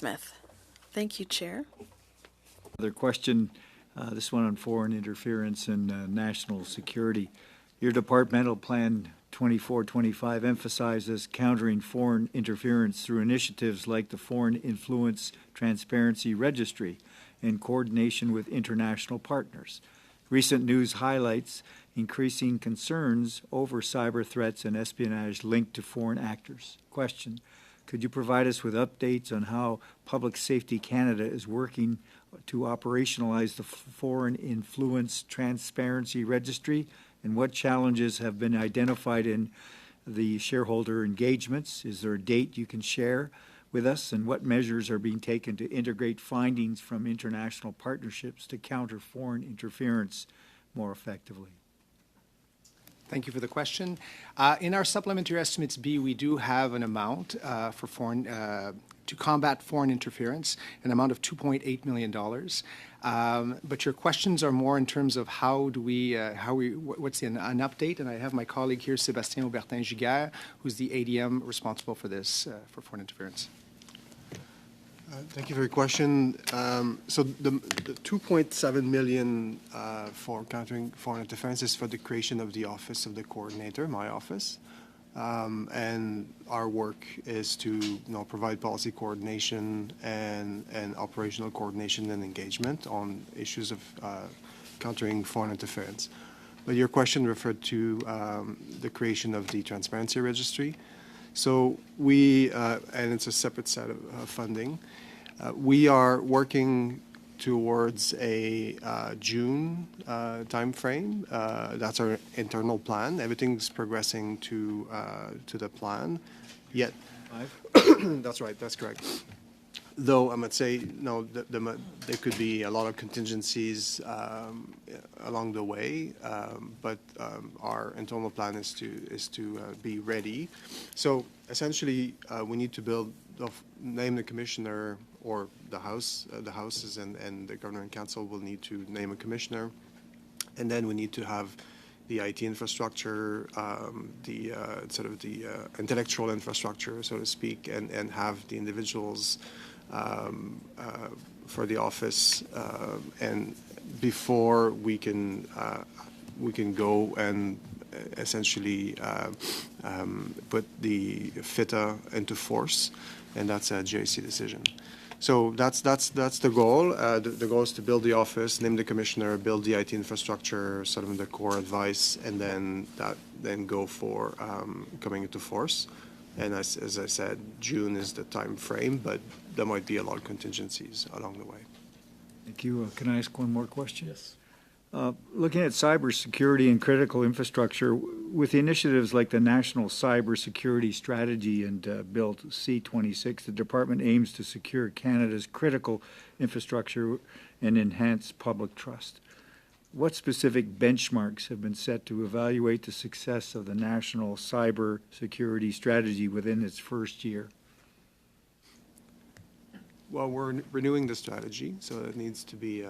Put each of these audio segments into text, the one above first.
Smith. Thank you, Chair. Another question, this one on foreign interference and national security. Your departmental plan 24-25 emphasizes countering foreign interference through initiatives like the Foreign Influence Transparency Registry in coordination with international partners. Recent news highlights increasing concerns over cyber threats and espionage linked to foreign actors. Question: could you provide us with updates on how Public Safety Canada is working to operationalize the Foreign Influence Transparency Registry, and what challenges have been identified in the shareholder engagements? Is there a date you can share with us, and what measures are being taken to integrate findings from international partnerships to counter foreign interference more effectively? Thank you for the question. In our supplementary estimates B, we do have an amount for foreign to combat foreign interference, an amount of $2.8 million. But your questions are more in terms of what's an update, and I have my colleague here, Sébastien Aubertin-Giguère, who's the ADM responsible for this, for foreign interference. Thank you for your question. So the $2.7 million for countering foreign interference is for the creation of the Office of the Coordinator, my office. And our work is to provide policy coordination and operational coordination and engagement on issues of countering foreign interference. But your question referred to the creation of the Transparency Registry. So we, and it's a separate set of funding, we are working towards a June time frame. That's our internal plan. Everything's progressing to the plan. Yet, that's right. That's correct. Though I might say, no, there could be a lot of contingencies along the way, but our internal plan is to be ready. So essentially, we need to name the commissioner, or the houses and the Governor and Council will need to name a commissioner, and then we need to have the IT infrastructure, the intellectual infrastructure, so to speak, and have the individuals for the office, and before we can go and essentially put the FITA into force, and that's a GIC decision. So that's the goal. The goal is to build the office, name the commissioner, build the IT infrastructure, sort of the core advice, and then go for coming into force. And as I said, June is the time frame, but there might be a lot of contingencies along the way. Thank you. Can I ask one more question? Yes. Looking at cybersecurity and critical infrastructure, with the initiatives like the National Cybersecurity Strategy and Bill C-26, the department aims to secure Canada's critical infrastructure and enhance public trust. What specific benchmarks have been set to evaluate the success of the National Cybersecurity Strategy within its first year? Well, we're renewing the strategy, so it needs to be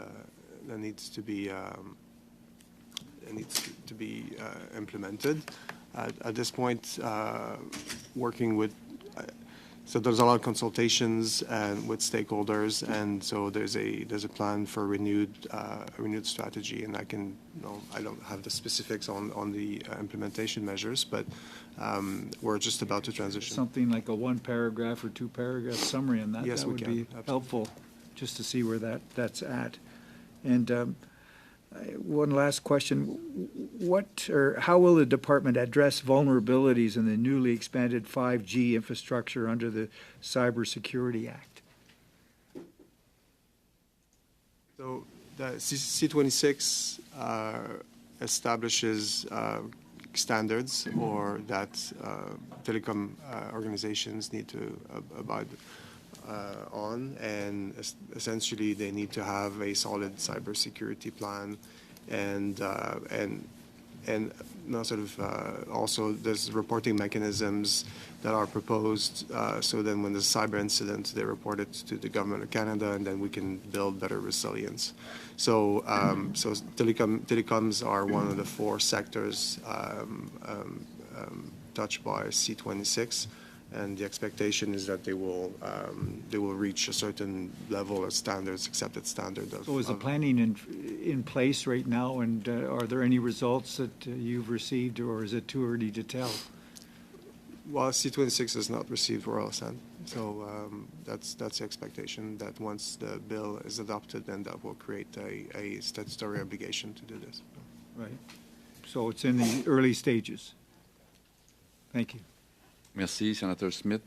implemented. At this point, working with, so there's a lot of consultations and with stakeholders, and so there's a plan for a renewed strategy. And I don't have the specifics on the implementation measures, but we're just about to transition. Something like a 1-paragraph or 2-paragraph summary on that. Yes, that would be Absolutely. helpful, just to see where that's at. And one last question: how will the department address vulnerabilities in the newly expanded 5G infrastructure under the Cybersecurity Act? So the C-26 establishes standards or that telecom organizations need to abide on, and essentially they need to have a solid cybersecurity plan, and also there's reporting mechanisms that are proposed, so then when there's a cyber incident, they report it to the Government of Canada, and then we can build better resilience. So telecoms are one of the 4 sectors touched by C-26. And the expectation is that they will reach a certain level of standards, accepted standard of. So is the of- planning in place right now, and are there any results that you've received, or is it too early to tell? Well, C-26 has not received royal assent, so that's the expectation, that once the bill is adopted, then that will create a statutory obligation to do this. Right. So it's in the early stages. Thank you. Merci, Sénateur Smith.